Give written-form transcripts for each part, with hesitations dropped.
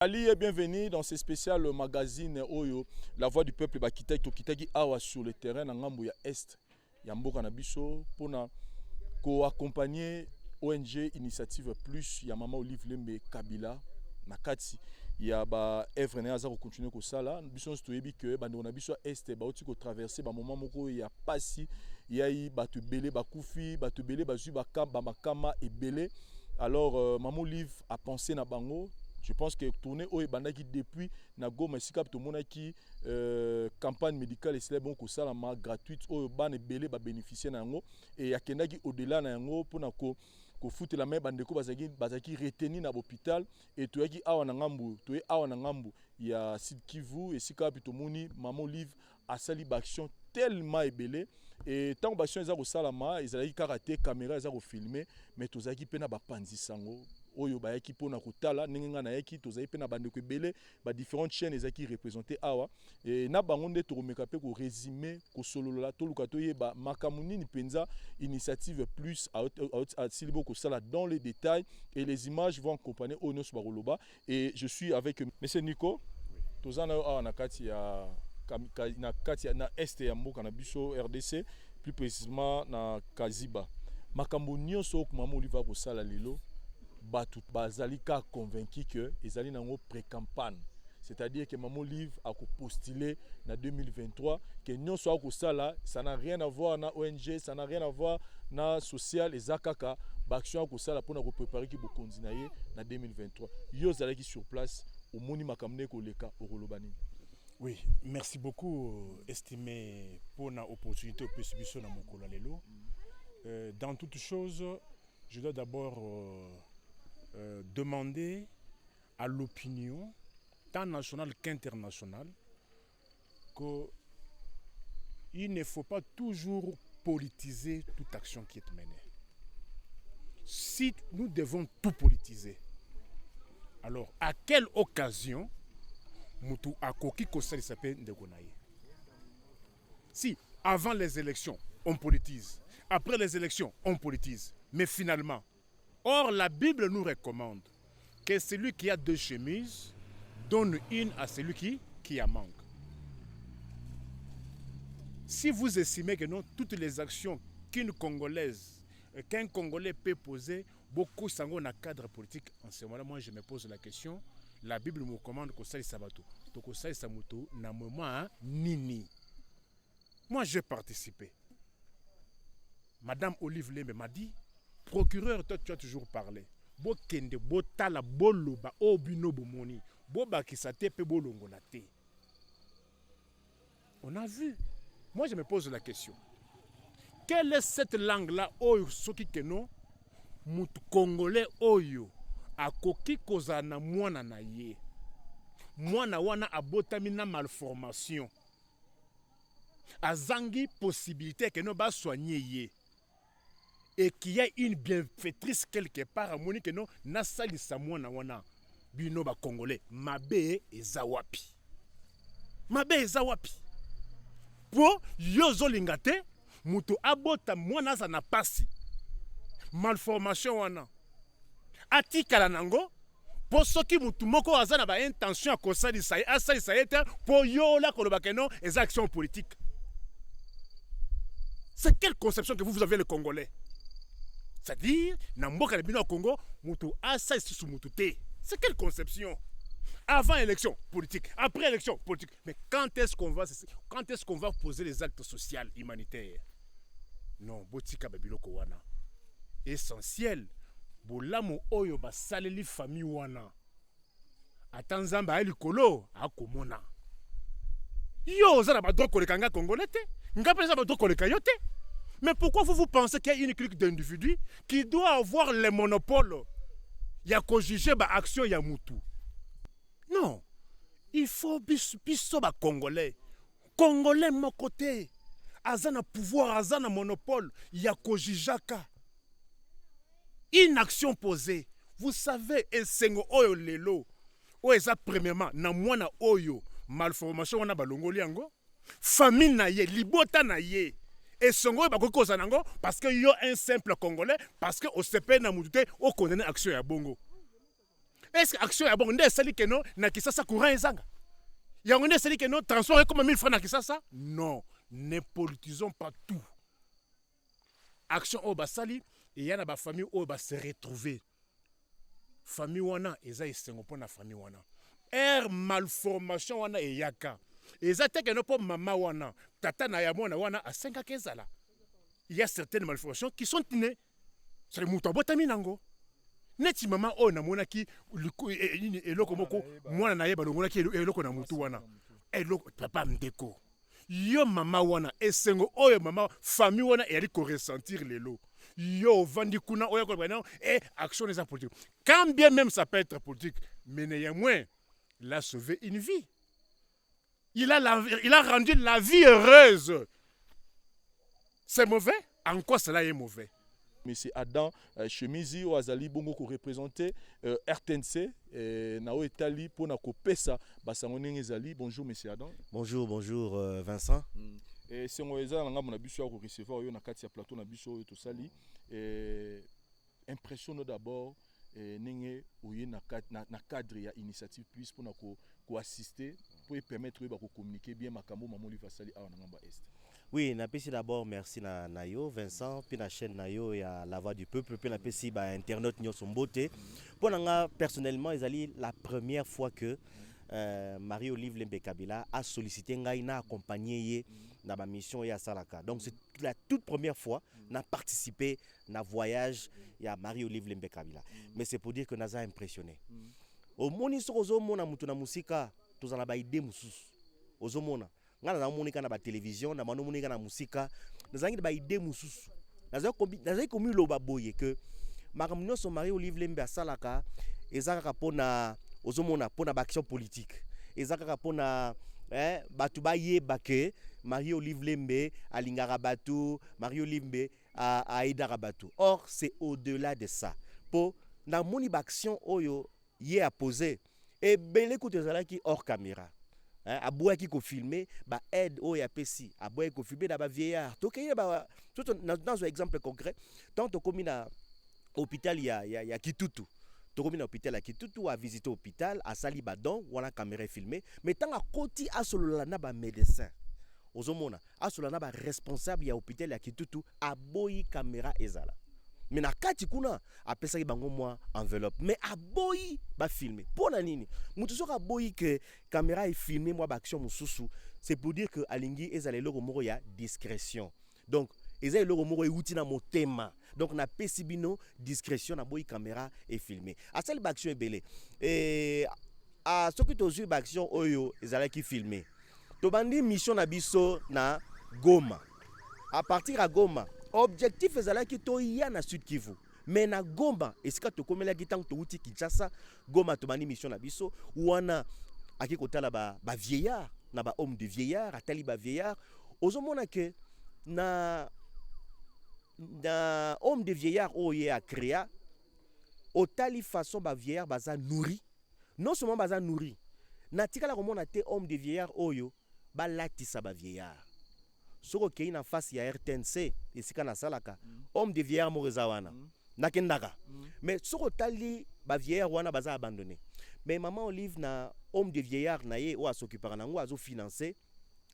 Ali et bienvenue dans ce spécial magazine Oyo, La Voix du Peuple Bakitaki Tokitaki Awa sur le terrain na ngambo ya Est ya mboka na biso pona ko accompagner ONG Initiative Plus ya Mama Olive Lembe Kabila na kati ya ba œuvre na za ko continuer ko sala biso toyebi que bando na biso Est ba oti ko traverser ba moment moko ya pasi yayi batu belé bakufi batu belé bazui bakamba makama ebele. Alors Mama Olive a pensé na bango. Je pense que tourner au bandaki depuis na Goma sikap to mona ki campagne médicale et c'est bon ko sala ma gratuite au ban belé ba bénéficier na ngo et yakendaki au-delà na ngo pona ko foute la main bandeko bazaki retenu na hôpital et to yaki awa na ngambu to e awa na ngambu ya Sud Kivu et sikap to moni Mama Olive a sali action tellement ebelé et tant que action za ko sala ma ezalaki karaté caméra za ko filmer mais to zaki pena ba panzi sango oyo bayaki pona kotala ninga na yaki tozai pe na bandeko ebele ba différentes chaînes ezaki représenter awa et na bango nde tokomeka pe ko résumer ko solola to luka to yeba makamunini penza Initiative Plus à silibo ko sala dans les détails et les images vont accompagner Ono Subaroloba et je suis avec monsieur Nico tozana awa na kati ya na kati na Est ya mboka na biso RDC plus précisément na Kaziba makambo nyonso ko Mama Olive ko sala lelo Batout bazalika convaincu que ezali nango pré-campagne, c'est-à-dire que Mama Olive a postulé en 2023 que non soit ko sala ça n'a rien à voir na ONG, ça n'a rien à voir na social et zakaka action ko sala pour na préparer ki bokonzi na ye na 2023 yo zalaki sur place au moni makamne ko leka orolobani. Oui, merci beaucoup estimé pour la opportunité au PSBISO na mokolo lelo. Dans toute chose, je dois d'abord demander à l'opinion, tant nationale qu'internationale, qu'il ne faut pas toujours politiser toute action qui est menée. Si nous devons tout politiser, alors à quelle occasion Moutou Akoki Kosali s'appelle Ndegonaye? Si avant les élections, on politise, après les élections, on politise, mais finalement, or, la Bible nous recommande que celui qui a deux chemises donne une à celui qui en manque. Si vous estimez que non, toutes les actions qu'un Congolais peut poser, beaucoup sont dans un cadre politique, en ce moment-là, moi je me pose la question, la Bible me recommande que ça sabato. Donc ça sabato, na moment nini. Moi j'ai participé. Madame Olive Lembe m'a dit, procureur, toi tu as toujours parlé. Bo kende bo tala boloba obino bomoni. Bo bakisate pe bolongola te. On a vu. Moi je me pose la question. Quelle est cette langue-là oyo soki keno mutu congolais oyo akoki kozana mwana na ye. Mwana wana abotami na malformation. Azangi possibilité que no ba soigner ye. Et qu'il y a une bienfaitrice quelque part à Monique non nasali samwana wana bino ba congolais mabe ezawapi po yozo lingate mutu abota mwana za na pasi malformation wana atikala nango po soki mutu moko azana ba intention ko sali sa asali sa eta po yola koloba que non les actions politiques. C'est quelle conception que vous avez les Congolais? C'est-à-dire, dans le Congo, c'est quelle conception? Avant élection politique, après élection politique. Mais quand est-ce qu'on va poser les actes sociaux, humanitaires? Non, botika babiloko wana. Essentiel. Bolamo oyo ba saleli famille wana. Atanzamba ali kolo akomona. Yo zana ba droit kolekanga congolais te. Ngapela za ba droit koleka yote. Mais pourquoi vous pensez qu'il y a une clique d'individus qui doit avoir le monopole? Il y a qu'au juger l'action ya mutu. Non. Il faut biso ba Congolais. Congolais mon côté. Azana pouvoir, azana monopole. Il y a qu'au jujaka. Une action posée. Vous savez, esengo oyo lelo. Oeza premièrement, na mwana oyo. Malformation wana balongoli yango. Famille na ye, libota na ye. Et songo bakoko zanango parce que yo un simple congolais parce que au CP na mutute au condamné action ya bongo. est-ce que action ya bon nde sali que non na Kisasa courant ezanga yango nde sali que non transport comme 1000 francs na Kisasa non, ne politisons pas tout. Action au basali et yana ba famille au ba se retrouver famille wana eza esengo pona famille wana malformation wana eyaka eza te que no po mama wana tata na ya mwana wana a 5 kezala. Il y a certaines malformations qui sont nées. C'est le mouton botami nango. Neti mama o na mona ki eloko moko mwana na yeba mona ki eloko na mutu wana. Eloko papa mdeko. Yo mama wana esengo oyo mama famille wana eli ko ressentir lelo. Yo vandi kuna oyo ko bana action des politiques. Quand bien même ça peut être politique, mais néanmoins il a sauvé une vie. Il a rendu la vie heureuse. C'est mauvais? En quoi cela est mauvais? Monsieur Adam Chemizi ou Azali Bongo ko représenter RTNC na o Italie pour na ko pesa basango ndenge ezali. Bonjour monsieur Adam. Bonjour Vincent. Et c'est moi eza nga mona biso ko recevoir yo na kati ya plateau na biso to sali impressionne d'abord ndenge oye na cadre ya initiative plus pour na ko assister pour permettre ba ko communiquer bien makambo mamoli vasali a na ngamba est. Oui, napesi d'abord merci na yo Vincent, puis la chaîne na yo ya La Voix du Peuple, puis napesi ba internet nyo son beauté. Pour nga personnellement, ezali la première fois que Marie-Olive Lembe Kabila a sollicité ngai na accompagner ye na ma mission ya Salaka. Donc c'est la toute première fois na participé na voyage ya Marie-Olive Lembe Kabila. Mais c'est pour dire que naza impressionné. Au moni sozo mona mutu na musika, tozana ba idée mususu. Ozomona ngana na monika na ba télévision na mano monika na musika nazangi ba idée mususu nazai komi loba boye que makamno so Marie-Olive Lembe asalaka ezaka pona ozomona pona ba action politique ezaka pona batu ba yeba ke Marie-Olive Lembe alingaka batu Marie-Olive Lembe aidaka batu. Or c'est au-delà de ça po na moni ba action oyo ye a posé et belé koute zalaki hors caméra. Aboua qui ko filmer ba aide o ya pesi aboua ko filmer da ba vieillard to ke ba tout dans un exemple concret tant to komi na hôpital ya Kitutu to komi na hôpital ya Kitutu a visiter hôpital a sali ba don wala caméra filmer mais tant a koti a solo na ba médecin ozomona a solo na ba responsable ya hôpital ya Kitutu aboyi caméra ezala. Mais na kati kuna apesa ki bango moi enveloppe mais aboyi ba filmer pona nini mutu soka aboyi que caméra est filmé moi ba action mususu c'est pour dire que alingi ezale loko moko ya discrétion donc ezale loko moko euti na motema donc na pesi bino discrétion na boyi caméra est filmé asali ba action ebele et a soki tozu ba action oyo ezala ki filmé to bandi mission na biso na Goma à partir à Goma objectif ezala ki to ya na Sud Kivu mais na Goma esika to komela ki tant to uti Kinshasa Goma to bani mission na biso wana aki kotala ba vieillard na ba homme de vieillard atali ba vieillard ozomona ke na homme de vieillard oye a créa otali façon ba vieillard baza nourri non seulement baza nourri na tikala komona te homme de vieillard oyo ba latisa ba vieillard. Soko kei na face ya RTNC esika na salaka homme de vieillard moreza wana nakendaka mais soko tali ba vieillard wana baza abandonné mais maman Olive na homme de vieillard na ye o asokipaka nango azo financer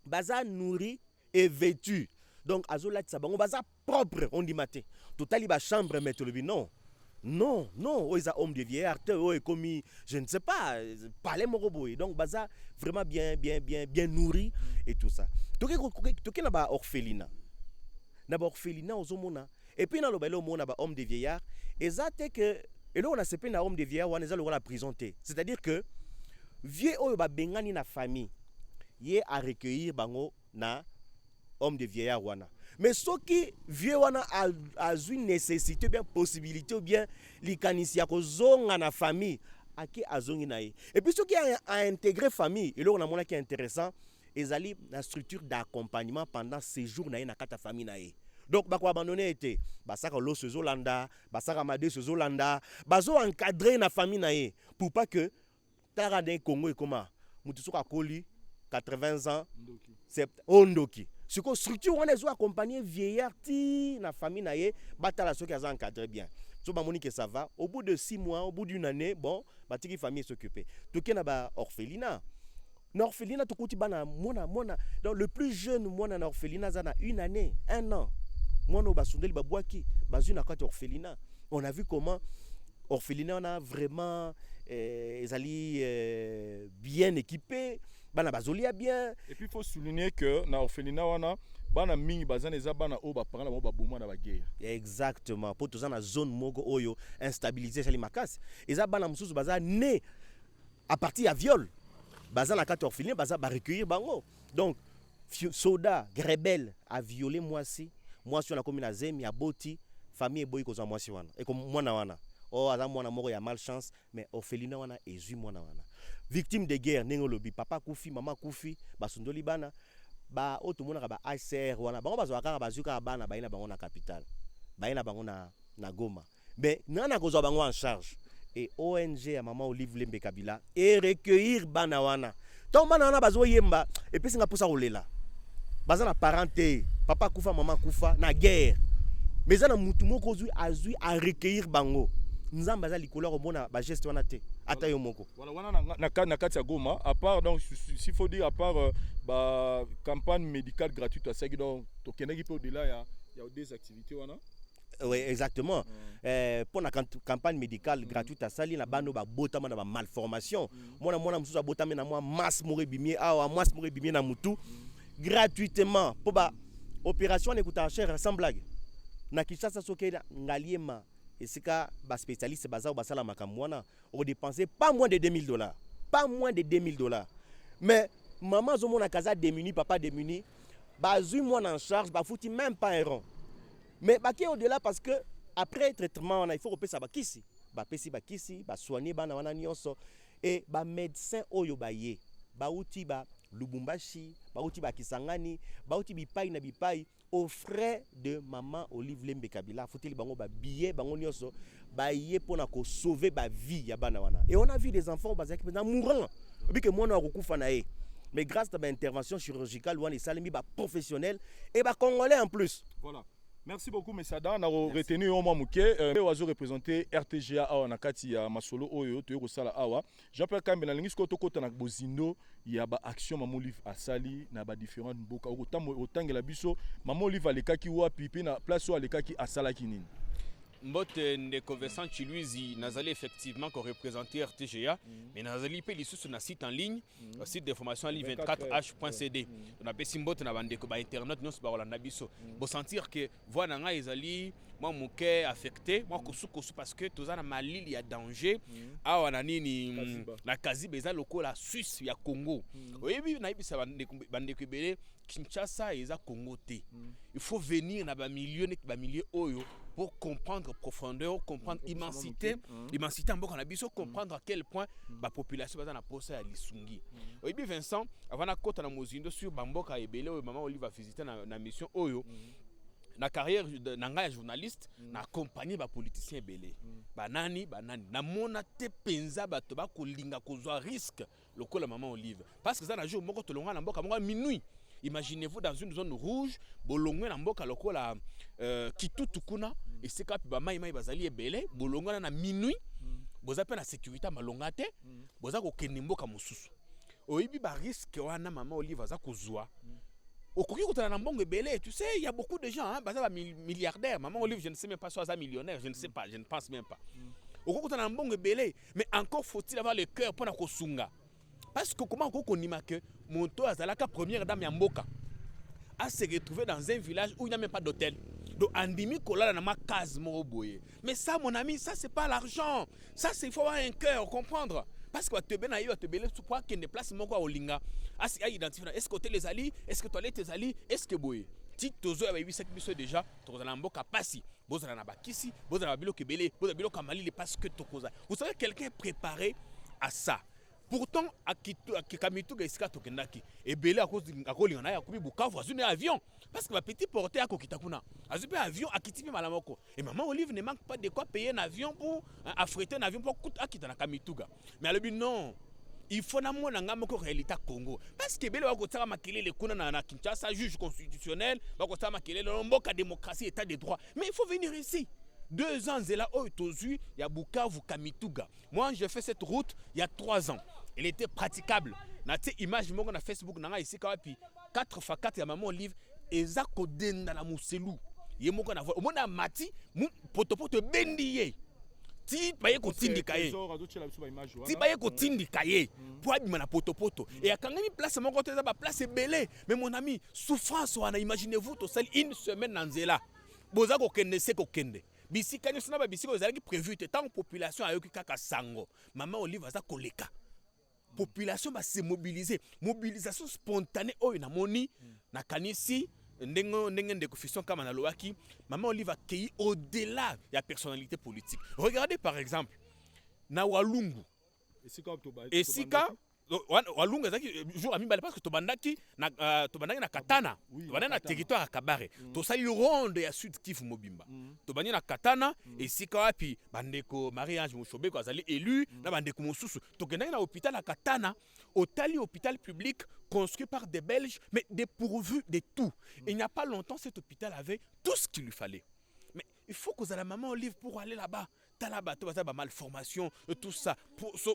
baza nourri et vêtu donc azo latisa bango baza propre on dit matin totali ba chambre mais to non o isa homme de vieillard te o commis je ne sais pas parler moko boy donc baza vraiment bien nourri et tout ça toke na ba orphelinat ozomona et puis na lo belo mona ba homme de vieillard ezate que et là on a sepé na homme de vieillard wana ezalo la prison te c'est-à-dire que vieux oyo ba bengani na famille ye a recueillir bango na homme de vieillard wana. Mais ce qui vieux wana a une nécessité bien possibilité ou bien likanisi ya kozonga na famille aki azongi na ye. Et puis ce qui a intégré famille et là on a mona qui est intéressant ezali la structure d'accompagnement pendant séjour na ye na kata famille na ye. Donc bako abandonné été basaka lo sezolanda basaka made sezolanda bazo encadrer na famille na ye pour pas que tara d'un Congo et comment mutu soka koli 80 ans c'est ondoki. Ce que structure on les accompagner vieillard ti na famille na ye batala soki aza encadré bien. So bamoni que ça va, au bout de 6 mois, au bout d'une année, bon, batiki famille s'occuper. Toke na ba orphelinat. Na orphelinat tokuti bana mona. Donc le plus jeune mona na orphelinat za na 1 année, 1 an. Mona basundeli babwaki, bazu na kati orphelinat. On a vu comment orphelinat on a vraiment bien équipé, bana bazolia bien. Et puis il faut souligner que na orphelinat wana bana mingi bazana eza bana o ba parents ba boma na ba guerre. Exactement. Pour tous na zone moko oyo instabiliser sali makasi. Eza bana mususu baza né à partir ya viol. Baza na kati orphelinat baza ba recueillir bango. Donc soda rebelle a violé mwasi on a commis na zemi ya boti famille boy koza mwasi wana. Et comme mwana wana. Oh aza mwana moko ya malchance mais orphelinat wana ezui mwana wana. Victime de guerre nengo lobi papa kufi mama kufi basundoli bana ba oto mona ba ACR wana bango bazwaka bazuka bana baina bango na capitale baina bango na Goma mais nana kozwa bango en charge et ONG ya Maman Olive Lembe Kabila et recueillir bana wana donc bana wana bazo yemba et puis singa posa kolela baza na parenté papa kufa mama kufa na guerre mais za na mutu moko azui a recueillir bango nzamba za likolo ko mona ba geste wana te ata yo moko voilà wana na kati ya Goma à part donc s'il faut dire à part ba campagne médicale gratuite à Sagi donc to keneki pe au-delà ya des activités wana. Oui, exactement. Pour la campagne médicale gratuite à Sali, na bano ba botama na ba malformation. Mona mususu botama na moi masse mori bimie awa masse mori bimie na mutu gratuitement pour ba opération n'écoute cher sans blague. Na Kinshasa sokela ngaliema et c'est ka ba spécialiste baza ba sala makamwana on dépenser pas moins de $2000. Pas moins de $2000. Mais maman zo mona kaza démuni papa démuni bazui moi en charge ba fouti même pas un rond. Mais baki au-delà parce que après traitement il faut repérer ça bakisi bakisi ba soigner bana wana nyonso et ba médecin oyo baye ba uti ba Lubumbashi ba uti ba Kisangani ba uti bipai na bipai aux frais de Maman Olive Lembe Kabila faut-il bango ba billet bango nyonso ba yé pona ko sauver ba vie ya bana wana et on a vu des enfants bazaki maintenant mourant bi que mona okufa na e mais grâce à l'intervention chirurgicale wana salimi ba professionnel et ba congolais en plus. Voilà. Merci beaucoup Mesada na retenu au Mamouké oazo représenter RTGA awa na kati ya masolo oyo to yoko sala awa Jean-Pierre Kambela lingi ko tokota na bozindo ya ba action Maman Olive asali na ba différentes mboka otangela biso Maman Olive alekaki wa pipi na place o alekaki asalaki nini. Mbote ndeko Vincent Chiluizi nazali effectivement qu'on représenter RTGA mais nazali pe lisusu na site en ligne site d'information en ligne 24h.cd on appelle simbote na bandeko ba internet nyonso ba rolanda biso bo sentir que voix na nga ezali moi moke affecté moi kosu parce que tozana malili ya danger awa na nini na Kaziba eza lokola Suisse ya Congo oyebi na ibisa bandeko ebele Kinshasa eza Congo te il faut venir na ba milieu oyo pour comprendre profondeur, comprendre immensité en boka na biso, comprendre à quel point la population va na posa ya lisungi. Oyebi Vincent, avant na kota na mozindo sur bamboka ebele o Maman Olive va visiter na mission oyo. Na carrière de nanga journaliste, na accompagner ba politicien ebele. Banani na mona te penza bato ba kolinga kozwa risque lokola Maman Olive. Parce que ça na jour moko to longa na mboka moko minuit. Imaginez-vous dans une zone rouge, bolongwe na mboka lokola Kitutu kuna et c'est ka ba mai bazali ebele, bolongwe na minuit, boza pe na sécurité malonga te, boza ko kende mboka mosusu. Oyibi ba risque wana Maman Olive aza kozwa. Okoki kotana na mbongo ebele, tu sais, il y a beaucoup de gens baza ba milliardaires, Maman Olive je ne sais même pas soit millionnaire, je ne sais pas, je ne pense même pas. Okoki kotana na mbongo ebele, mais encore faut-il avoir le cœur pour na kosunga. Parce que comment on dit que Monto Azalaka, première dame Yamboka, a se retrouvé dans un village où il n'y a même pas d'hôtel. Donc, Andimi Kola n'a pas case Moroboye. Mais ça, mon ami, ça, c'est pas l'argent. Ça, c'est il faut avoir un cœur, comprendre. Parce que tu te belé tu crois qu'il y a des places Moko Olinga. Est-ce qu'il y a identifié? Est-ce que tu les alliés? Est-ce que tu as tes alliés? Est-ce que Boye? Si tu as 8 biso déjà, tu as un Mboka Passi. Vous avez un Bakisi, vous avez un Bilo Kebele, vous avez un Bilo Kamali, parce que tu as. Vous savez, quelqu'un est préparé à ça. Pourtant, à Kamitu Gaïska Tokendaki, et Belé à cause de Kolina, à Kubi Bukavu, à un avion. Parce que ma petite portée à Kokitakuna, à un avion à Kitibi Malamoko. Et Maman Olive ne manque pas de quoi payer un avion pour affréter un avion pour Akitana Kamituga. Mais elle a dit non. Il faut n'avoir un réalité Congo. Parce que Belé va côté maquiller les Kuna na Kinshasa, juge constitutionnel, va côté maquiller le Mboka démocratie, état de droit. Mais il faut venir ici. 2 ans nzela oyo tozwi ya Bukavu Kamituga. Moi j'ai fait cette route il y a 3 ans. Elle était praticable. Na te image moko na Facebook nanga ici kawapi 4x4 ya maman Olive eza kodenda na muselu. Ye moko na voix. Omona mati potopoto bendiye. Ti baye kotindika ye. Ti baye kotindika ye. Po abima na potopoto. Et akangani place moko teza ba place belé. Mais mon ami, souffrance wana imaginez-vous to sel une semaine na nzela. Boza ko kende se ko kende. Bisika nyo sina ba bisika ezalaki prévu te tant population ayoki kaka sango. Maman Olive aza koleka. Population va se mobiliser. Mobilisation spontanée oyo na moni na kanisi ndenge ndeko fission kama na loaki. Maman Olive a cueilli au-delà de la personnalité politique. Regardez par exemple na Walungu. Esika Walungu ezaki jour ami bale parce que tobandaki na Katana. Tobandaki na territoire ya Kabare. To sali ronde ya Sud Kivu Mobimba. Tobandaki na Katana esika wapi bandeko Marie-Ange Mushobeko azali élu na bandeko mosusu. Tokendaki na hôpital ya Katana, hôpital public construit par des Belges mais dépourvu de tout. Il n'y a pas longtemps cet hôpital avait tout ce qu'il lui fallait. Mais il faut que la maman Olive pour aller là-bas. Talaba, malformation, tout ça.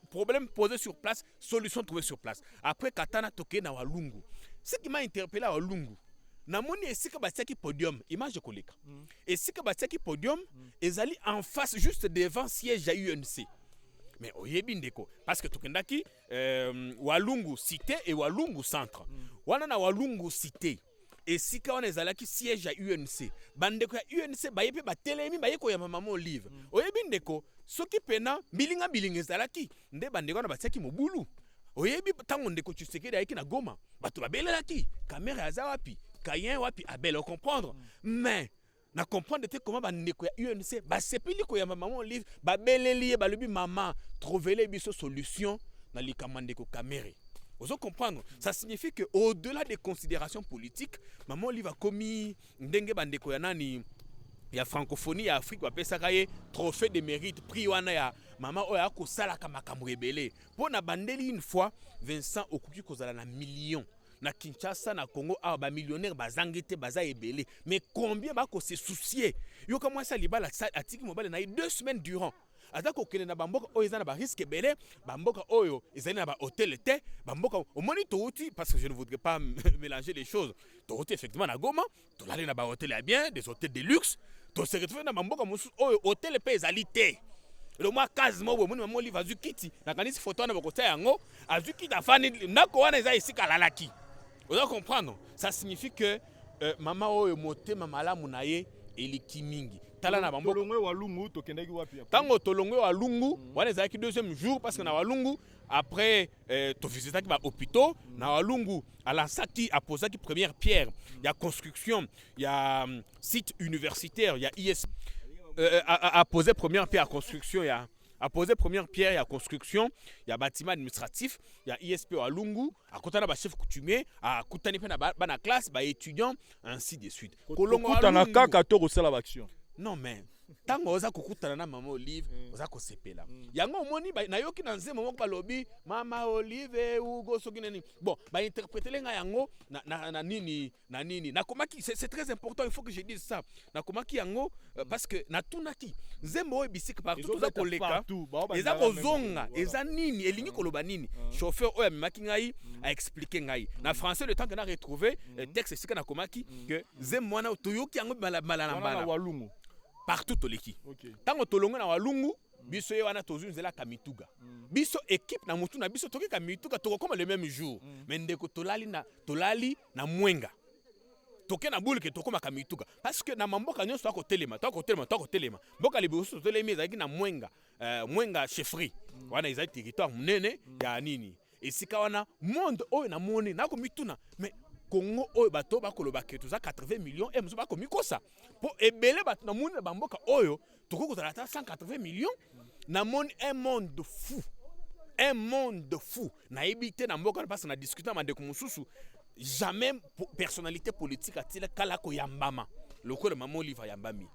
Problème posé sur place, solution trouvée sur place. Après Katana toke na Walungu. Ce qui m'a interpellé à Walungu, na moni esika batiaki podium, image de koleka. Esika batiaki podium, ezali en face juste devant siège à UNC. Mais oyebi ndeko parce que tokendaki Walungu cité et Walungu centre. Wana na Walungu cité. Et si quand on est allé qui siège à UNC, bandeko ya UNC baye pe batelemi baye ko ya maman Olive. Oyebi ndeko soki pena bilinga ezalaki nde bandeko na batiaki mobulu. Oyebi tango ndeko Tshisekedi ayaki na Goma, bato babelelaki, caméra aza wapi, Kayen wapi abel on comprendre. Mais na comprendre te comment bandeko ya UNC ba sepeli ko ya maman Olive, babeleli balobi maman trouver biso solution na likamandeko caméra. Vous comprendre? Ça signifie que au-delà des considérations politiques, maman Olive a commis ndenge bandeko ya nani ya francophonie ya Afrique wa pesa kaye trophée de mérite prix wana ya maman oya ko sala kama kamrebele. Pona bandeli une fois Vincent okuki kozala na millions na Kinshasa na Congo a ba millionnaire bazangete baza ebele. Mais combien ba ko se soucier? Yo comment ça libala atiki mobile na 2 semaines durant. Atako kene na bamboka oyo ezana ba risque belé bamboka oyo ezana ba hôtel té bamboka au moni touti parce que je ne voudrais pas mélanger les choses touti effectivement na Goma to l'aller na ba hôtel ya bien des hôtels de luxe to se retrouver na bamboka musu oyo hôtel pe ezalité le moi quasiment bo moni maman Olive azukiti na kanisi photo na bokota yango azukiti afani ndako wana eza isika lalaki. Vous allez comprendre, ça signifie que maman oyo motema malamu na ye eliki mingi. Tolongwe Walungu tokendaki wapi? Tango tolongwe Walungu, wana ezaki deuxième jour parce que na Walungu après to visitaki ba hôpitaux, na Walungu alasaki aposaki première pierre, il y a construction, il y a site universitaire, il y a IS a posé première pierre à construction, il y a posé première pierre à construction, il y a bâtiment administratif, il y a ISP à Lungu, à côté de chef coutumier, à côté de la classe, étudiants, ainsi de suite. Non mais tant oza kokutana na maman Olive oza ko sepela yango moni na yoki na nzema moko balobi mama Olive ugo soki neni bon ba interpréter lenga yango na nini na komaki c'est très important, il faut que je dise ça na komaki yango parce que na tunaki nzembo oyo bisika partout za koleka eza kozonga eza nini elingi koloba nini chauffeur oyo amemaki ngai a expliquer ngai na français le temps que na retrouver texte sika na komaki que nzembo wana toyoki yango malana Walungu partout toleki. Tango tolongo na Walungu, biso ye wana tozu nzela Kamituga. Biso équipe na mutu na biso toki Kamituga toko comme le même jour. Mais ndeko tolali na Mwenga. Toke na boule ke toko ma Kamituga parce que na mamboka nyonso ako telema. Mboka liboso tolemi ezaki na Mwenga. Mwenga chefferie. Wana ezali territoire munene ya nini. Esika wana monde oyo na moni na ko mituna. Mais Congo oyo bato bakoloba ke toza 80 millions et muso bakomi kosa po ebele bato na moni bamboka oyo toko kozala ta 180 millions na moni un monde fou na ebité na mboka parce na discuter ma ndeko mususu jamais personnalité politique atile kala ko yambama lokolo maman Olive yambami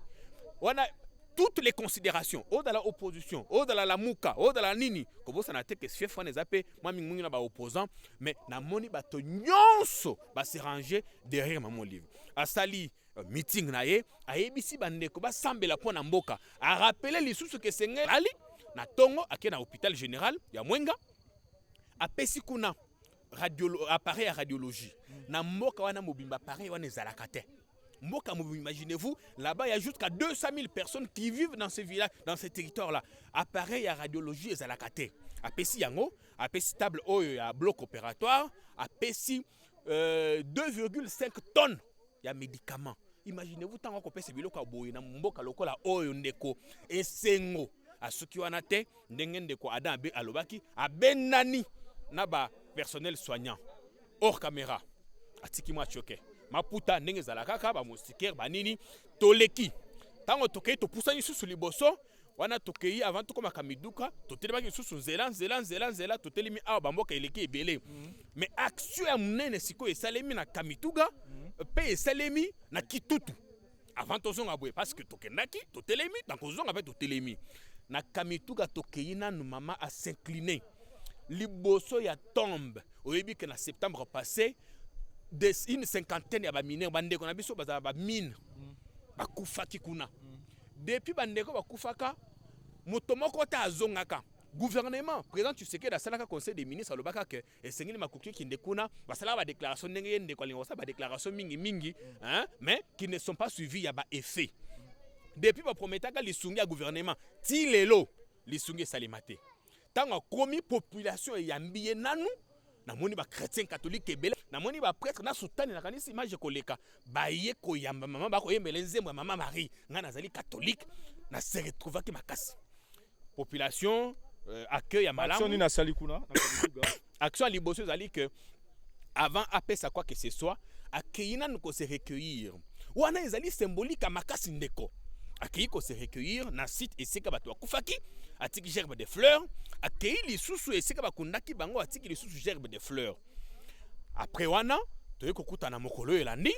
wana toutes les considérations au de la opposition au de la muka au de la nini comme ça na te que chef on ezapé moi mingi na ba opposant mais na moni bato nyonso ba se ranger derrière maman Olive asali meeting na ye ayebisi bandeko basambela mpo na mboka arapele lisusu ke senge ali na tongo ake na hôpital général ya Mwenga apesi kuna appareil à radiologie na mboka wana mobimba appareil wana ezalaka te mboka mobimba. Imaginez-vous là-bas il y a jusqu'à 200 000 personnes qui vivent dans ce village, dans ce territoire là. Appareil à radiologie ezalaka te apesi yango apesi table oyo ya bloc opératoire apesi 2,5 tonnes ya médicaments. Imaginez-vous tant qu'on pèse biloko boye na mboka lokola oyo ndeko esengo asuki wana te ndenge ndeko Adam be alobaki abenani na ba personnel soignant hors caméra atiki mwa choke maputa ndenge zalaka ba moustiquaire banini toleki tango tokei to pusani susu liboso wana tokei avant to koma kamiduka to telemaki susu nzela to telemi awa bamboka eleki ebele mais action ya munene siko esalemi na kamituga pe esalemi na Kitutu avant tozonga boye parce que tokendaki to telemi tant kozonga pe to telemi na kamituga tokei nanu mama a s'incliner liboso ya tombe oyebi que na septembre passé une cinquantaine ya ba mineurs bandeko na biso bazala ba mine bakufaki kuna depuis bandeko bakufaka moto moko ta azongaka gouvernement président Tshisekedi asalaka conseil des ministres alobaka ke esengeli makoki kinde kuna basalaka ba déclaration ndenge yende kwa lingosa ba déclaration mingi hein mais qui ne sont pas suivis ya ba effet depuis ba prometaka lisungi ya gouvernement ti lelo lisungi salimate tango komi population yambiye nanu namoni ba chrétien catholique ebele namoni ba prêtre na sultane na kanisi image koleka baye koyamba mama ba koyembela nzembo mama Marie ngana zali catholique na se retrouva ki makasi population accueil ya malamu action ni na sali kuna na kamituga action liboso zali que avant apesa quoi que ce soit akeyina nous se recueillir wana ezali symbolique à makasi ndeko akei ko se recueillir na site esika bato akufaki atiki gerbe de fleurs akei lisusu esika bakundaki bango atiki lisusu gerbe de fleurs après wana toye kokuta na mokolo elandi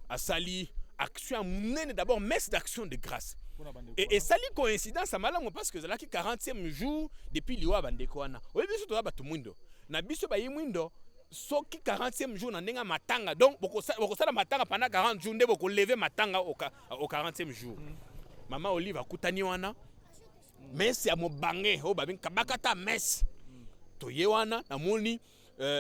asali action munene d'abord messe d'action de grâce et sali coïncidence à malamu parce que zalaki 40e jour depuis liwa bandeko wana oyebi biso toza bato mwindo na biso bayi mwindo soki 40e jour na ndenga matanga donc bokosala matanga pendant 40 jours nde bokolever matanga au 40e jour mama Olive akutani wana messe ya mobange o babin kabakata messe toye wana namoni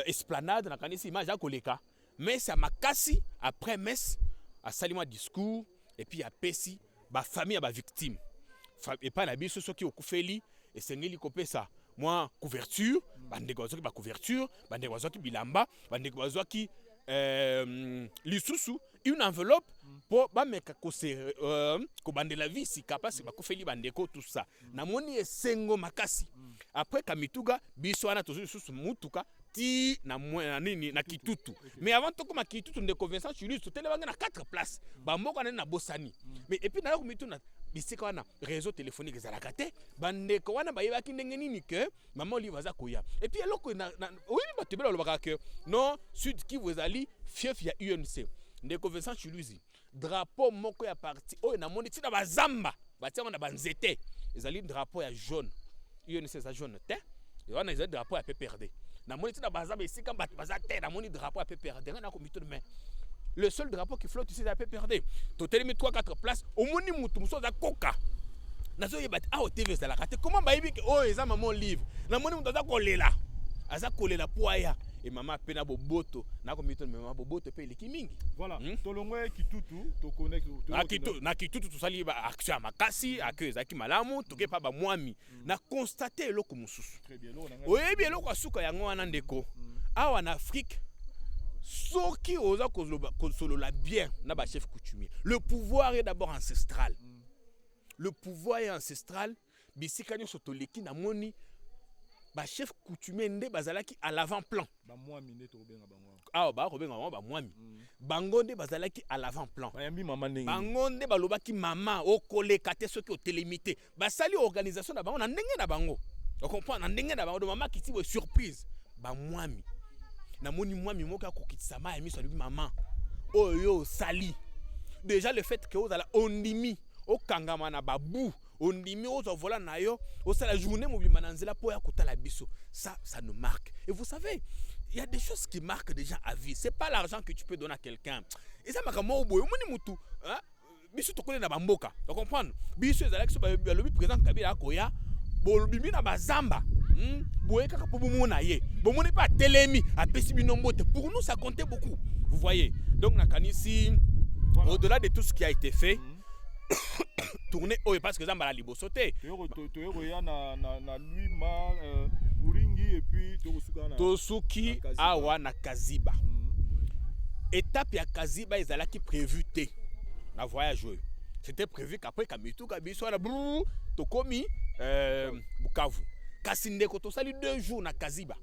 esplanade na kanisi image akoleka messe ya makasi après messe asali mwa discours et puis apesi ba famille ya ba victime et pas na biso soki okufeli esengeli kopesa moi couverture bandeko bazwaki ba couverture bandeko bazwaki bilamba bandeko bazwaki lisusu une enveloppe pour bameka ko bandela vie sika parce bakufeli bandeko tout ça namoni esengo makasi après kamituga biso wana tozo lisusu mutuka ti na nini na Kitutu mais avant to koma Kitutu ndeko Vincent Chilus to tele banga na 4 places bamboka na bosani mais et puis na ko mituna bisika wana réseau téléphonique ezalaka te bandeko wana bayebaki ndenge nini que maman Olive aza koya et puis eloko na oui batebela lobaka que non sud Kivu ezali fief ya UNC ndeko Vincent Chilus drapeau moko ya parti oyo na moni tina bazamba batia na banzete ezali drapeau ya jaune UNC za jaune te et wana ezali drapeau ya PPRD na moni tina bazamba esika bat bazate na moni drapeau ya PPRD na ko mituna mais le seul drapeau qui flotte ici c'est la PPRD. Total mis 3-4 places au moni mutu muso za koka. Nazo yebat a au TV za la kate. Comment ba yebi que oh eza maman livre. Na moni mutu za kolela. Aza kolela poaya et maman pena boboto na ko mitona maman boboto pe liki mingi. Voilà. Tolongwe Kitutu to connect na Kitutu to sali ba action makasi accueil za ki malamu to ke pa ba mwami na constater eloko mususu. Très bien. Oyebi eloko asuka yango wana ndeko. Awa na Afrique soki oza kozolola bien na ba chef coutumier. Le pouvoir est d'abord ancestral. Le pouvoir est ancestral. Bisika nyoso toleki na moni ba chef coutumier nde bazalaki à l'avant-plan. Ba mwami ne to benga bango. Ah ba robenga ba mwami. Bango nde bazalaki à l'avant-plan. Bayambi mama ndenge. Bango nde balobaki mama okoleka te soki otelemité. Basali organisation na bango na ndenge na bango. On comprend na ndenge na bango de mama kiti bo surprise. Ba mwami. Na moni mwami moko akokitisa ma emi so maman. Oyo sali. Déjà le fait que ozala ondimi okangama na babu ondimi ozo vola na yo osala journée mobima na nzela po ya kotala biso. Ça nous marque. Et vous savez, il y a des choses qui marquent des gens à vie. C'est pas l'argent que tu peux donner à quelqu'un. Et ça makamo boy omoni mutu, hein? Biso to connaît na bamboka. Tu comprends? Biso ezalaki so ba lobi président Kabila akoya, bolobimi na bazamba. Boye kaka po bomona ye. Bomoni pas telemi a pesi binombote. Pour nous ça comptait beaucoup. Vous voyez? Donc nakanisi au-delà de tout ce qui a été fait, tourner parce que Zamba la libosoté. Tosuki awa na Kaziba. Étape ya Kaziba ezalaki prévu té na voyage. C'était prévu qu'après Kamitu Kabiso na brou tokomi Bukavu. Kasi ndeko tosali 2 jours na Kaziba.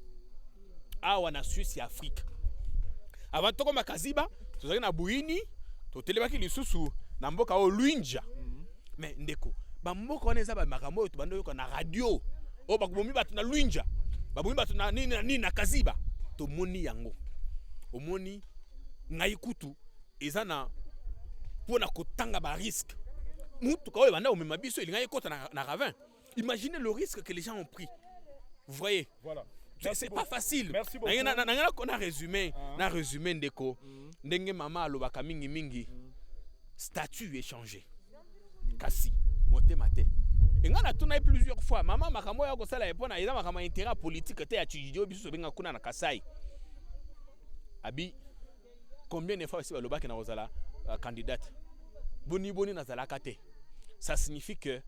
Awa na Suisse et Afrique. Avant tokoma Kaziba, tozali na Buini, totelebaki lisusu na mboka o Luinja. Mais ndeko, ba mboka wana eza ba makambo to bando na radio. O bakubomi batu na Luinja. Babomi batu na nini na Kaziba. To moni yango. Omoni ngai kutu eza na pona kotanga ba risque. Mutu ka o banda o mema biso elinga ekota na ravin. Imaginez le risque que les gens ont pris. Vous voyez? Voilà. C'est pas facile. Merci beaucoup. On a résumé, na résumé ndeko. Ndenge mama alobaka mingi statut est changé. Kasi motema te. Enga na tuna plusieurs fois mama makambo ya ko sala epona eza makambo intérêt politique te ya Chididio biso benga kuna na Kasai. Abi combien de fois aussi balobaki na ozala candidate. Boni na zala kate. Ça signifie que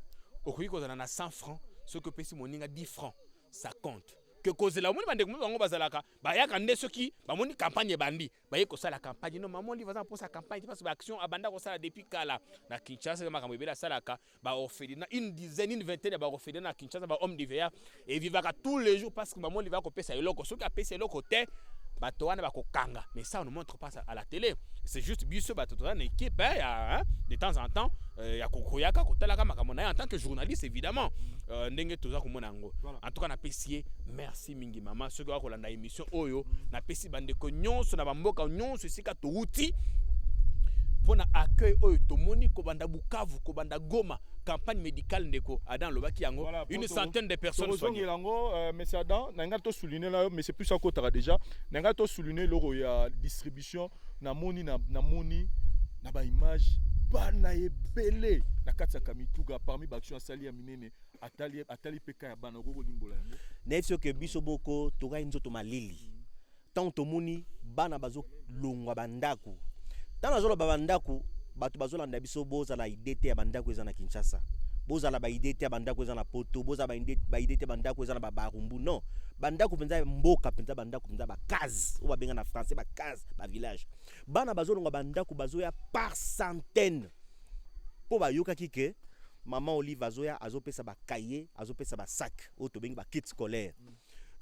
au kozala na 100 francs, ce que pesi moninga 10 francs, ça compte. Que cause la moni bande ko bazalaka ba yaka nde soki ba moni campagne bandi ba yeko sala campagne no maman li va pour sa campagne parce que action abanda ko sala depuis kala na Kinshasa makambo ebela salaka ba orphelinat une dizaine une vingtaine ba orphelinat na Kinshasa ba homme d'hiver et vivaka tous les jours parce que maman li va ko pesa eloko soki a pesa eloko te ba to wana ba ko kanga mais ça on ne montre pas ça à la télé. C'est juste biso ba to na équipe hein, de temps en temps ya kokoyaka kotalaka makambo na en tant que journaliste évidemment ndenge toza komona ngo. En tout cas na pesier merci mingi mama ceux qui va kolanda émission oyo na pesi bande ko nyonso na bamboka nyonso sika to uti pona accueil oyo tomoni ko banda Bukavu ko banda Goma campagne médicale ndeko Adam lobaki yango voilà, une centaine de personnes soignées. Mais c'est Adam nanga to souligner là mais c'est plus ça kotara déjà nanga to souligner loro ya distribution na moni na ba image bana ebele na kati ya Kamituga parmi baction asali ya minene atali peka ya bana gogo limbola yango nefio ke biso boko toka nzoto malili tant tomoni bana bazo longwa bandako tant azolo bandaku batu bazo landa biso boza la idete ya bandako eza na Kinshasa boza la ba idete ya bandako eza na Poto boza ba idete ya bandako eza na Barumbu non bandako penza mboka penza bandako penza ba case ou ba benga na français ba case ba village bana bazo longwa bandako bazo ya par centaine po ba yoka kike maman Olive azoya azopesa ba cahier azopesa ba sac o to bengi ba kit scolaire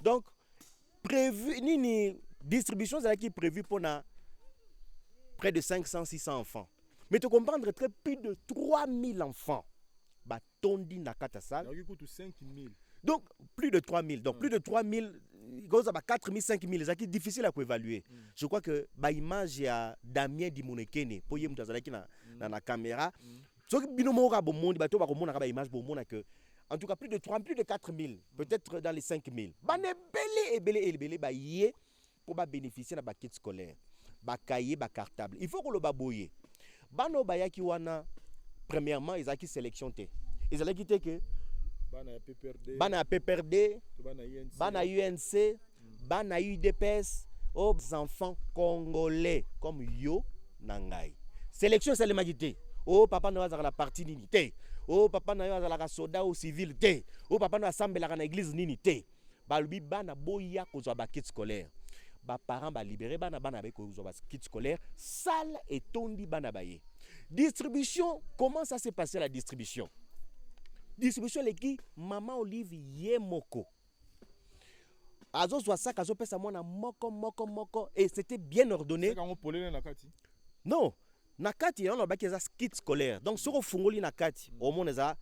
donc prévu nini distribution ça qui prévu pour na près de 500-600 enfants mais tu comprendre très plus de 3000 enfants ba tondi na katasa donc plus de 3000 donc plus de 3000 goza ba 4000 5000 ça qui difficile à évaluer je crois que ba image ya Damien Dimonekene po yem tazalaki na caméra so binomo ka bomondi bato ba komona ka ba image bomona que en tout cas plus de 4000 peut-être dans les 5000 ba nebele ba yé pour ba bénéficier na ba kit scolaire ba cahier ba cartable il faut que le baboye bano bayaki wana premièrement ils aki sélection té ils allaient quitter que bana PPRD bana UNC bana UDPS aux enfants congolais comme yo nangai sélection c'est le magité oh papa na wazaka la partie nini té oh papa na wazaka la soda au civil té oh papa na assemblée na église nini té balubi bana boya kozwa ba kit scolaire ba parents ba libérer bana ba kozwa ba kit scolaire salle et tondi bana baye distribution comment ça s'est passé la distribution les qui maman Olive yemoko azo soit ça kazo pesa mona moko et c'était bien ordonné non nakati on a baki za kit scolaire donc soko fungoli nakati au monde za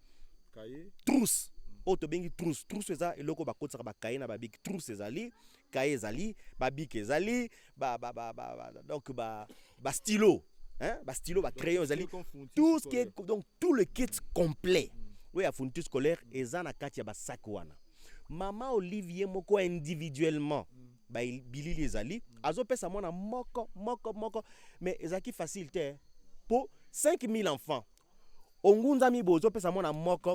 cahier trousse auto bengi trousse eza eloko bakotsa ba cahier na ba big trousse ezali cahier ezali ba big ezali donc ba stylo hein ba stylo ba crayon ezali tout ce qui est donc tout le kit complet oyo ya fourniture scolaire eza na kati ya basak wana. Mama Olivier moko individuellement bilili ezali azopesa mwana moko mais ezaki facile te pour 5000 enfants. Ongunza mibozo pesa mwana moko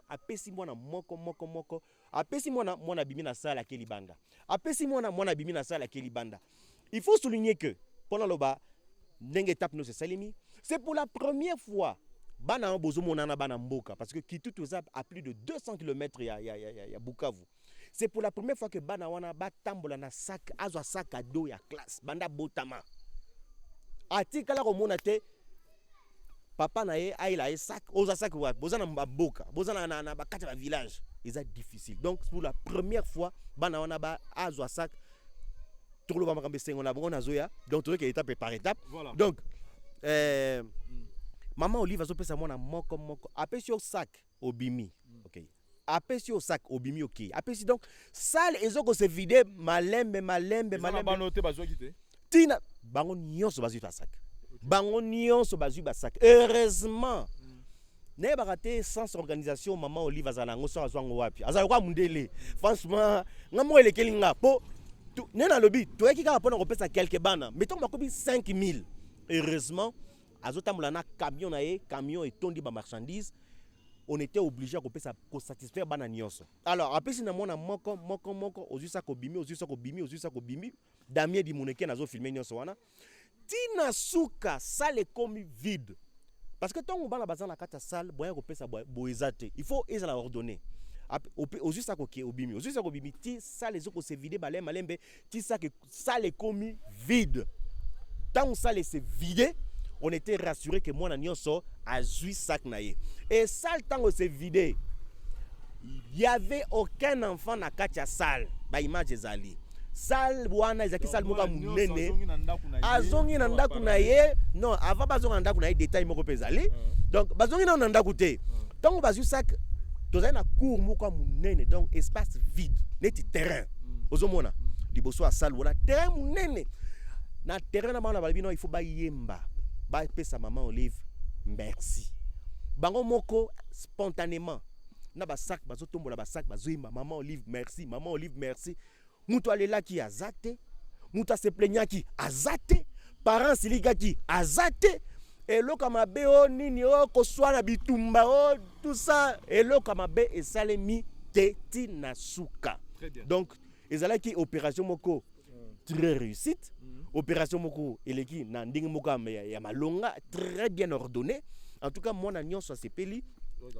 apesi mwana moko apesi mwana bimi na sala ke libanda. Apesi mwana bimi na sala ke libanda. Il faut souligner que pendant loba ndenge étape no se salimi, c'est pour la première fois bana bozo monana bana mboka parce que Kitutu à plus de 200 km ya Bukavu. C'est pour la première fois que bana wana batambola na sac azwa sac à dos ya classe banda botama. Atikala ko monate papa na ye aila sac oza sac wa bozana mboka bozana na bakati ba village, c'est difficile. Donc pour la première fois bana wana ba azwa sac tout le monde sengo na bongo na zoya donc tout étape par étape. Voilà. Donc maman Olive azopesa mwana moko apesi au sac obimi. OK. Apesi au sac obimi OK. Apesi donc salle ezoko se vider malembe. Ba noter bazwa kité. Tina bango nyonso bazwi ta sac. Bango nyonso bazwi ba sac. Heureusement. Ne barate sans organisation maman Olive azala ngoso azwango wapi. Azala kwa mundele. Franchement, ngamo elekeli nga po nena lobi toyeki kaka pona kopesa quelques bana. Mettons makobi 5000. Heureusement azotambola na camion na ye, camion etondi ba marchandise, on était obligé à satisfaire bana nyonso. Alors apesi na mona moko ozusa ko bimi Damien di Moneke nazo filmer nyonso wana tina suka salle komi vide parce que tant bana bazana kata salle boya ko pesa boezate il faut ezala ordonner ozusa ko bimi ti salle ezoko se vide malembe ti salle komi vide tant salle se vide. On était rassuré que moi nyonso a zui sac naie. Et salle tango se vidé. Il y avait aucun enfant na katia salle. Ba image ezali. Salle wana ezaki salle moka munene. Azongi na ndaku naie. Non, avant bazongi na ndaku naie détail moko pezali. Donc bazongi na ndaku te. Tango bazui sac tozali na cour moka munene donc espace vide. Neti terrain. Ozomona liboso a salle wala terrain munene. Na terrain na bana balibino il faut ba yemba. Ba pesa maman Olive merci bango moko spontanément na ba sac bazotombola ba sac bazoyimba maman Olive merci mutu alela ki azate mutu se plaignant ki azate parents silika ki azate eloka mabe o nini o koswana bitumba o tout ça eloka mabe esalemi teti na suka. Donc ezalaki opération moko très réussite. Opération moko eleki na ndingi moko ya malonga très bien ordonnée. En tout cas mon agnon ça sepeli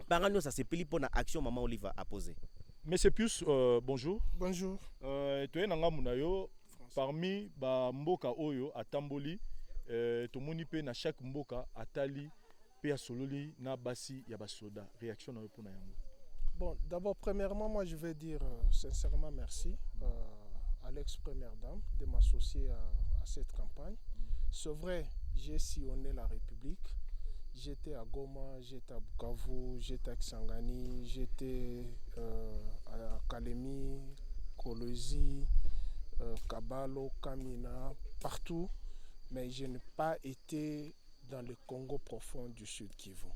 paragnon ça sepeli pour na action maman Olive a posé. Monsieur Pius, bonjour. Bonjour. Toye nanga munayo parmi ba mboka oyo atamboli tomoni pe na chaque mboka atali pe asololi na basi ya basoda. Réaction na yo pour na yango. Bon, d'abord premièrement moi je vais dire sincèrement merci à l'ex-première dame de m'associer à cette campagne. C'est vrai, j'ai sillonné la République. J'étais à Goma, j'étais à Bukavu, j'étais à Kisangani, j'étais à Kalemi, Kolwezi, Kabalo, Kamina, partout. Mais je n'ai pas été dans le Congo profond du Sud Kivu.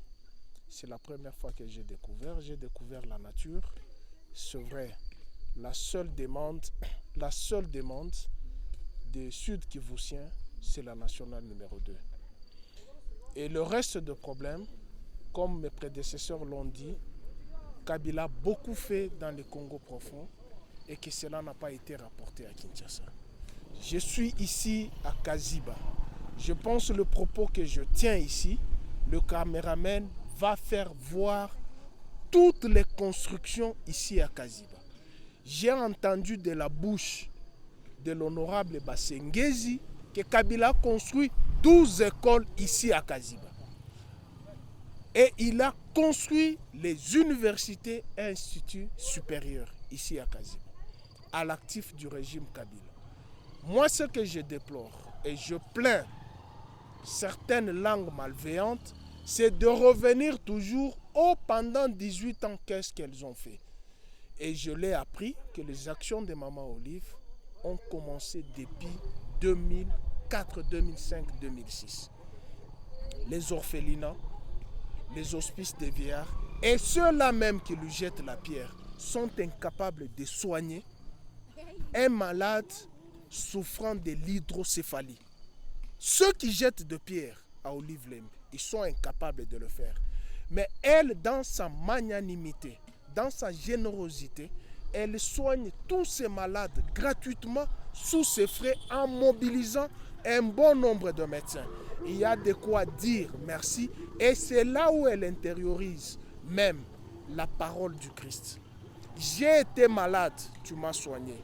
C'est la première fois que j'ai découvert la nature. C'est vrai, la seule demande des Sud Kivusiens, c'est la nationale numéro 2. Et le reste de problèmes, comme mes prédécesseurs l'ont dit, Kabila a beaucoup fait dans le Congo profond et que cela n'a pas été rapporté à Kinshasa. Je suis ici à Kaziba. Je pense que le propos que je tiens ici, le caméraman va faire voir toutes les constructions ici à Kaziba. J'ai entendu de la bouche de l'honorable Basengezi que Kabila a construit 12 écoles ici à Kaziba. Et il a construit les universités et instituts supérieurs ici à Kaziba, à l'actif du régime Kabila. Moi, ce que je déplore et je plains certaines langues malveillantes, c'est de revenir toujours pendant 18 ans, qu'est-ce qu'elles ont fait. Et je l'ai appris que les actions de Maman Olive ont commencé depuis 2004, 2005, 2006. Les orphelinats, les hospices des vieillards Et ceux-là même qui lui jettent la pierre sont incapables de soigner un malade souffrant de l'hydrocéphalie. Ceux qui jettent de pierre à Olive Lembe, ils sont incapables de le faire. Mais elle, dans sa magnanimité, dans sa générosité, elle soigne tous ces malades gratuitement sous ses frais en mobilisant un bon nombre de médecins. Il y a de quoi dire merci et c'est là où elle intériorise même la parole du Christ. J'ai été malade, tu m'as soigné.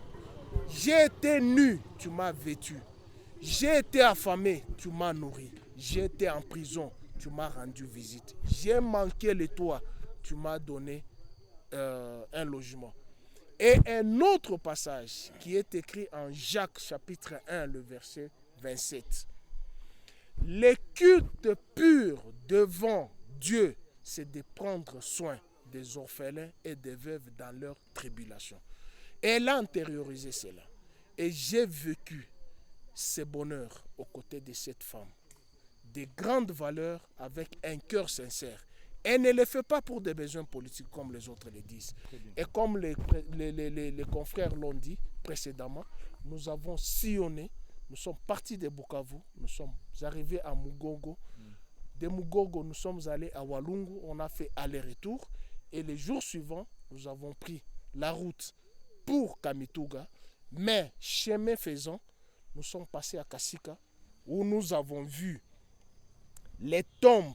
J'ai été nu, tu m'as vêtu. J'ai été affamé, tu m'as nourri. J'ai été en prison, tu m'as rendu visite. J'ai manqué le toit, tu m'as donné un logement. Et un autre passage qui est écrit en Jacques chapitre 1, le verset 27. Le culte pur devant Dieu, c'est de prendre soin des orphelins et des veuves dans leur tribulation. Elle a intériorisé cela. Et j'ai vécu ce bonheur aux côtés de cette femme. Des grandes valeurs avec un cœur sincère. Elle ne le fait pas pour des besoins politiques comme les autres le disent. Et comme les confrères l'ont dit précédemment, nous avons sillonné, nous sommes partis de Bukavu, nous sommes arrivés à Mugogo. De Mugogo, nous sommes allés à Walungu, on a fait aller-retour. Et les jours suivants, nous avons pris la route pour Kamituga. Mais chemin faisant, nous sommes passés à Kasika, où nous avons vu les tombes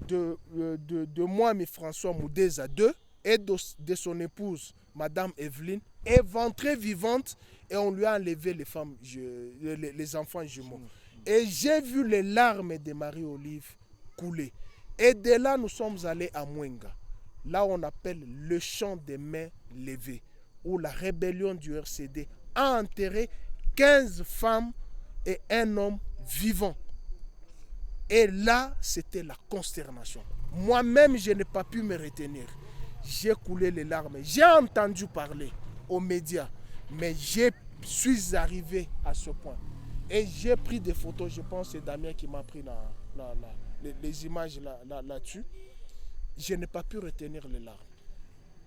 de Mwami François Moudeza II et de son épouse, Madame Evelyne, éventrée vivante, et on lui a enlevé les enfants jumeaux. Et j'ai vu les larmes de Marie-Olive couler. Et de là, nous sommes allés à Mwenga, là on appelle le champ des mains levées, où la rébellion du RCD a enterré 15 femmes et un homme vivant. Et là, c'était la consternation. Moi-même, je n'ai pas pu me retenir. J'ai coulé les larmes. J'ai entendu parler aux médias, mais je suis arrivé à ce point. Et j'ai pris des photos, je pense que c'est Damien qui m'a pris les images là-dessus. Je n'ai pas pu retenir les larmes.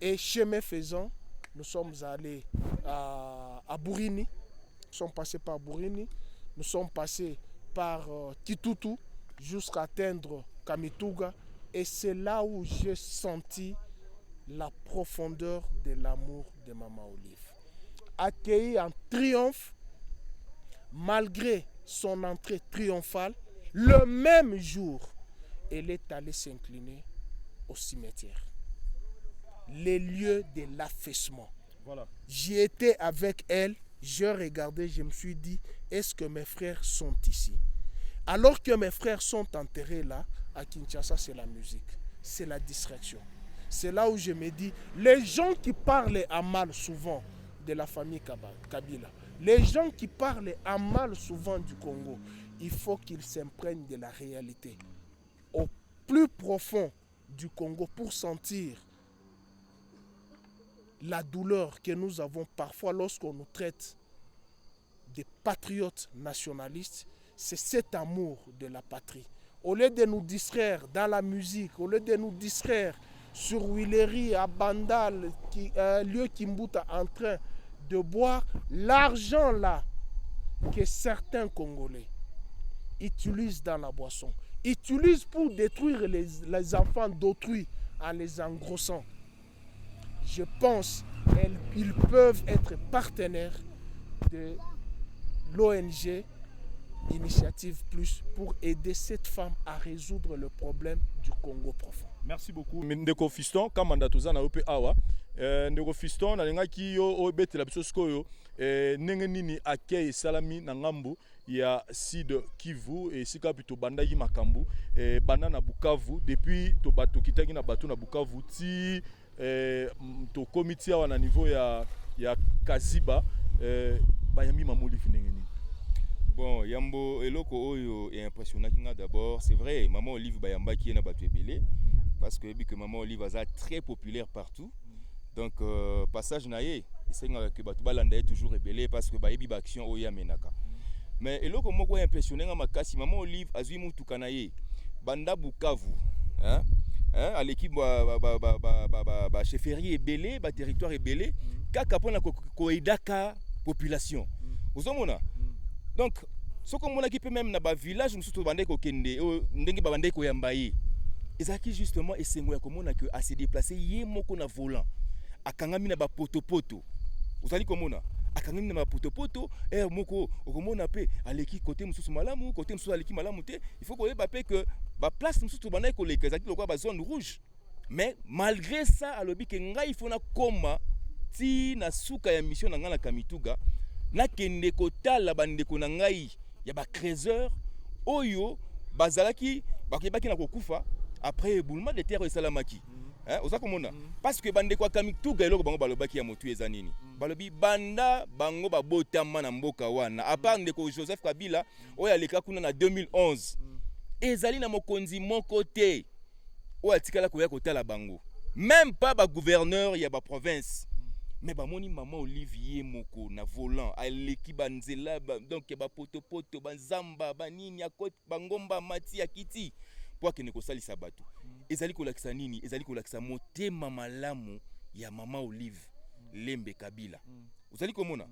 Et chemin faisant, nous sommes allés à Bourini. Nous sommes passés par Bourini. Nous sommes passés par Kitutu jusqu'à atteindre Kamituga. Et c'est là où j'ai senti la profondeur de l'amour de Maman Olive. Accueillie en triomphe, malgré son entrée triomphale, le même jour, elle est allée s'incliner au cimetière. Les lieux de l'affaissement. Voilà. J'y étais avec elle, je regardais, je me suis dit, est-ce que mes frères sont ici? Alors que mes frères sont enterrés là, à Kinshasa, c'est la musique, c'est la distraction. C'est là où je me dis, les gens qui parlent à mal souvent de la famille Kabila, les gens qui parlent à mal souvent du Congo, il faut qu'ils s'imprègnent de la réalité. Au plus profond du Congo pour sentir la douleur que nous avons parfois lorsqu'on nous traite de patriotes nationalistes, c'est cet amour de la patrie. Au lieu de nous distraire dans la musique, au lieu de nous distraire sur Willery, à Bandal, un lieu Kimbuta en train de boire, l'argent là que certains Congolais utilisent dans la boisson, utilisent pour détruire les enfants d'autrui en les engrossant. Je pense qu'ils peuvent être partenaires de l'ONG Initiative Plus pour aider cette femme à résoudre le problème du Congo profond. Merci beaucoup. Ndeko Fiston, kamanda toza na ope awa. Ndeko Fiston na lengaki yo obetela biso skoyo ndenge nini accueil salami na ngambu ya Sud Kivu et sika pito bandaki makambu banda na Bukavu depuis to bato kitaki na bato na Bukavu ti to komiti awa na niveau ya Kaziba bayambi mamolifi ndenge nini. Bon, Yambo eloko oyo est impressionnant d'abord, c'est vrai, Maman Olive bayamba qui est na bato ebele parce que Maman Olive est très populaire partout. Donc passage naé, isenga que bato balanda toujours ebele parce que bayebi ba action oyo amenaka. Mais eloko moko impressionnant makasi Maman Olive azui mutuka naé banda Bukavu, hein? à l'équipe chefferie ebele ba territoire ebele kaka pona koidaka population ozomona donc soko mona ki peut même na ba village mususu bande ko kende ndenge ba bande ko yamba ye ezaki justement esengo ya komona que a se déplacer ye moko na volant akangami na ba potopoto ozali komona akangami na ba potopoto moko okomona pe aleki côté mususu malamu côté mususu aleki malamu te il faut koyeba pe que ba place mususu bande ko leka ezaki lokwa ba zone rouge mais malgré ça alobi ke ngai il faut na koma ti na suka ya mission na ngana Kamituga na kende kotala bandeko na ngai ya ba créseur oyo bazalaki bakebaki na kokufa après éboulement de terre esalamaki oza komona parce que bandeko Kamituga eloko bango balobaki ya motu eza nini balobi banda bango babotama na mboka wana à part ndeko Joseph Kabila oyo aleka kuna na 2011 ezali na mokonzi moko te oyo atikala koya kotala bango même pas ba gouverneur ya ba province mais bamoni maman Olivier moko na volant aleki banzela donc ba potopoto banzamba banini akoti bangomba mati ya kiti po akende kosalisa bato ezali kolakisa nini ezali kolakisa motema malamu ya mama Olive Lembe Kabila ozali komona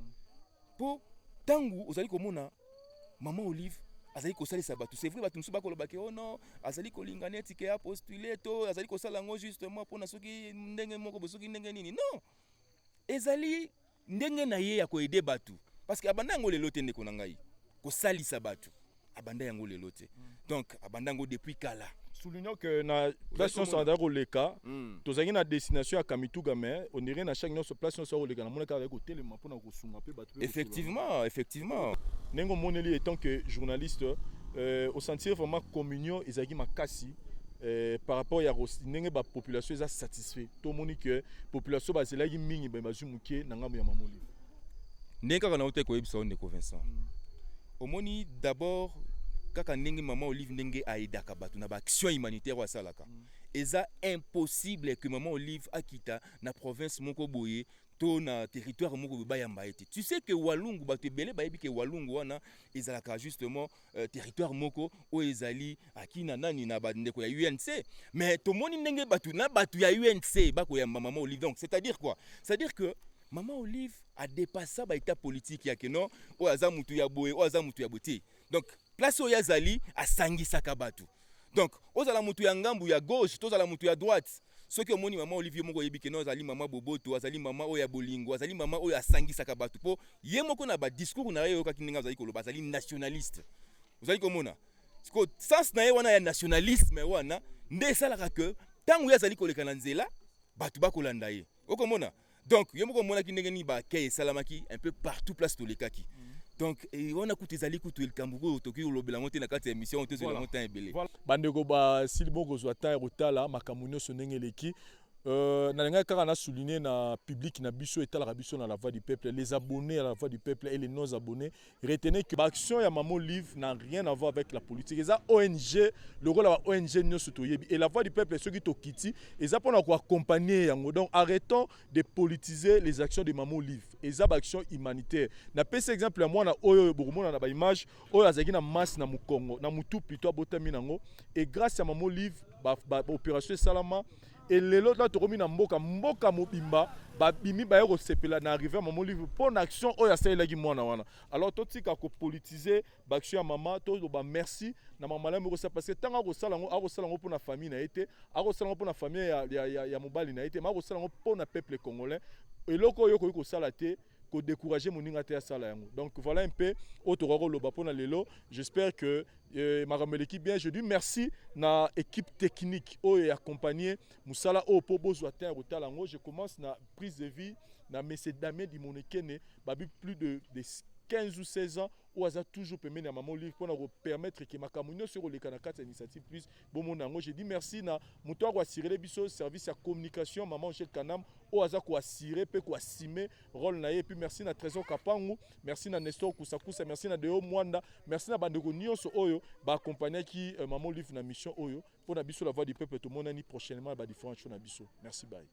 po tangu ozali komona mama Olive azali kosalisa bato c'est vrai bato musu bakolobaki oh non azali kolinga neti ke postuler to azali kosala ngo justement pona soki ndenge moko bosoki ndenge nini non ezali ndenge na ye ya koede bato parce que abanda ngo lelo te ndeko na ngai kosalisa bato abanda yango lelo te donc abanda ngo depuis kala. Soulignons que na place nyonso azali koleka tozalaki na destination ya Kamituga mais on dirait na chaque nyonso place nyonso koleka namoni kaka kotelema mpona kosunga mpe bato effectivement ndenge omoneli étant que journaliste au sentir vraiment communion ezalaki makasi par rapport ya ndenge bapopulation eza satisfait tomoni ke population bazelaki mingi bazwi moke na ngambo ya mama Olive ndenge kaka na ote koyebisa o ndeko Vincent omoni d'abord kaka ndenge mama Olive ndenge aidaka bato na ba action humanitaire wa salaka eza impossible que mama Olive akita na province moko boye to na territoire moko bayamba ete tu sais que Walungu bato ebele bayebi ke Walungu wana ezalaka justement territoire moko o ezali akina nani na bandeko ya UNC mais tomoni ndenge bato na bato ya UNC bakoyamba mama Olive donc c'est-à-dire quoi c'est-à-dire que Maman Olive a dépassé ba état politique yake non o aza mutu ya boye o aza mutu ya bote donc place o yazali asangisaka bato donc ozala mutu ya ngambu ya gauche tozala mutu ya droite soki omoni mama Olivier moko yebi ke non azali mama boboto azali mama o ya bolingo azali mama o asangisaka bato po ye moko na ba discours na ye yoka kinenga azali koloba azali nationaliste ozali komona siko sens na ye wana ya nationalisme wana nde esalaka ke tango yazali koleka na nzela bato bakolanda ye okomona. Donc, il y a beaucoup de gens qui ont salamaki un peu partout place de l'ékaki. Donc, on a écouté Zali Koutou el Kambourou, Tokyo, le Belamonte, la carte émission, on te dit la montagne belé. Bandego ba Silbo Gozwata Rotala, Makamunyo Sonengeleki. Nalenga kaka na souligné na public na biso et la biso na la voix du peuple, les abonnés à la voix du peuple et les non abonnés, retenez que l'action ya Maman Olive n'a rien à voir avec la politique. Et ça ONG, le rôle de la ONG non surtout et la voix du peuple ceux qui tokiti et ça pour accompagner yango. Donc arrêtons de politiser les actions de Maman Olive. Et ça action humanitaire. Na pese exemple moi na oyo bokomona na ba image oyo azaki na masse na Mukongo, na mutu plutôt botami nango et grâce à Maman Olive ba opération Salama et lelo na tokomi na mboka mobimba babimi ba yoko sepela na arrivé Maman Olive pour action oyo asalelaki mwana wana alors totika ko politiser ba action ya mama to ba merci na mama la moko ça parce que tanga ko sala ngo pour na famille na été ako sala ngo pour na famille ya mobali na été ma ko sala ngo pour na peuple congolais et loko yo ko sala te ko décourager moninga te sala yango donc voilà un peu autororo loba pona lelo j'espère que ma l'équipe bien je dis merci na équipe technique oyo accompagné musala o po bozwa te rotala ngo je commence na prise de vie na monsieur Damien di Monekene babi plus de 15 ou 16 ans ou aza toujours permis na Maman Olive pour nous permettre que makamunyo sur le canal initiative plus bon mon ango je dis merci na muto ko assurer biso service à communication maman Angel Kanam ou aza ko assurer pe ko assumer rôle na et puis merci na Trésor Kapangu merci na Nestor Kusakusa merci na Deo Mwanda merci na bandeko nyonso oyo ba accompagner qui Maman Olive na mission oyo pour na biso la voix du peuple tout le monde ani prochainement ba différentes choses na biso merci bye.